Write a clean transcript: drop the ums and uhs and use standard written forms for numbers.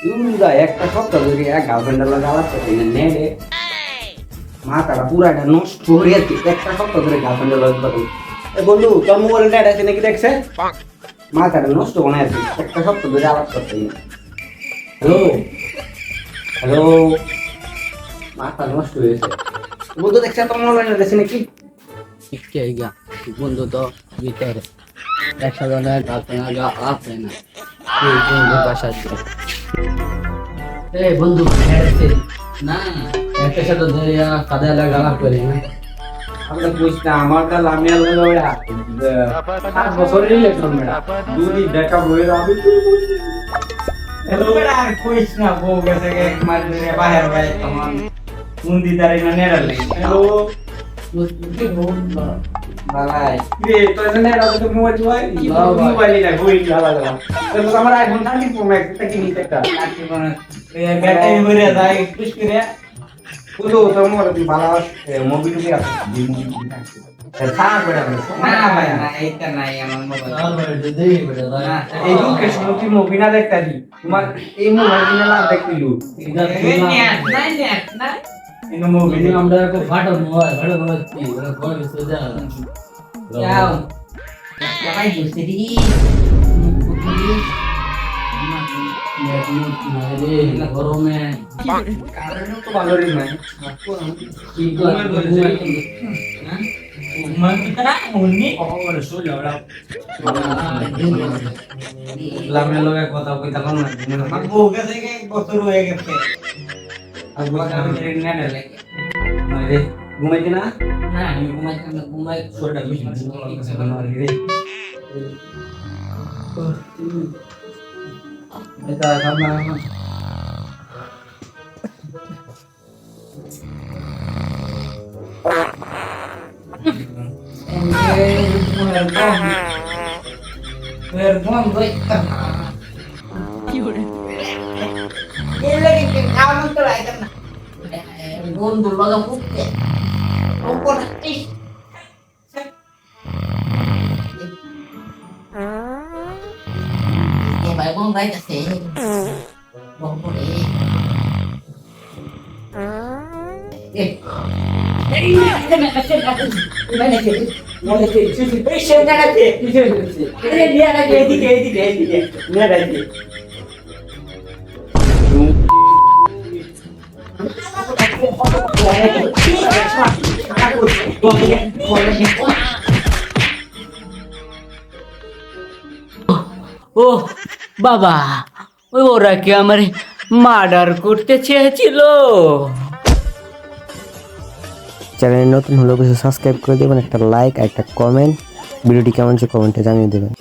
ইউদা একটা সপ্তাহ ধরে এক গার্লফ্রেন্ডের লাগে আলাপ করতে নেড়ে মাথাটা পুরাটা নষ্ট হয়ে যাচ্ছে একটা সপ্তাহ ধরে গার্লফ্রেন্ডের লাগে কথা বন্ধু তোর মোবাইল নেট আছে নাকি দেখছে মাথাটা নষ্ট বানায় আছে একটা সপ্তাহ ধরে আলাপ করতে হ্যালো হ্যালো মাথা নষ্ট হয়েছে বন্ধু দেখছে তোর মোবাইল নেট আছে নাকি কে গা বন্ধু তো ভিতরে একসাথে গার্লফ্রেন্ড আছে না এই বন্ধু বাসা এই বন্ধু না একটা সাথে ধরিয়া কাদা লাগা করে না আমরা বুঝতে আমার কাল আমি আল্লাহ 5 বছরের রিলেশন মেরা দুই দেখা বই আমি হ্যালো বেটা কইছ না বউ গেছে এক মাস ধরে বাইরে বাইরে তখন মুন্দি দাঁড়ে না নেড়ালে হ্যালো বালাই রে তো এনে রাতে তো মোবাইল জয় মোবাইল না বই লাগা লাগা তো আমার আইফোন 13 প্রো ম্যাক্স টা কিনি একটা এই ব্যাটারি ভরে যায় পুশ করে বলো তো মোর তুই ভালো মুভি টুবি আছে দি মুভি ছাড় বেটা না ভাই না এইটা নাই আমার মোবাইল আর বড় দেই বড় না এই দুঃখে শুনো তুই মুভি না দেখতা দি তোমার এই মোবাইল কিনা না দেখতিলু নেট নাই ইনো মুভি ini আমরা কো ফাটো মোবাইল কি ওরা কোন সোজা যাও সবাই বুঝতে দি গরমে কারণ তো ভালো রে নাই কি করে লামের লগে কথা কইতাম না আমার বউ গেছে এক বছর হয়ে গেছে আর বলা আমি রে না রে মানে ঘুমাইতে না না আমি ঘুমাই ছোটটা বেশি না রে এটা সামনে Perdón, güey. Bunda lo putih. Rumput ih. Ya baik bang baik sih. Bang boleh. ও বাবা ওই ওরা কি আমার মার্ডার করতে চেয়েছিল চ্যানেল নতুন হলে অবশ্যই সাবস্ক্রাইব করে দেবেন একটা লাইক একটা কমেন্ট ভিডিওটি কেমন হচ্ছে কমেন্টে জানিয়ে দেবেন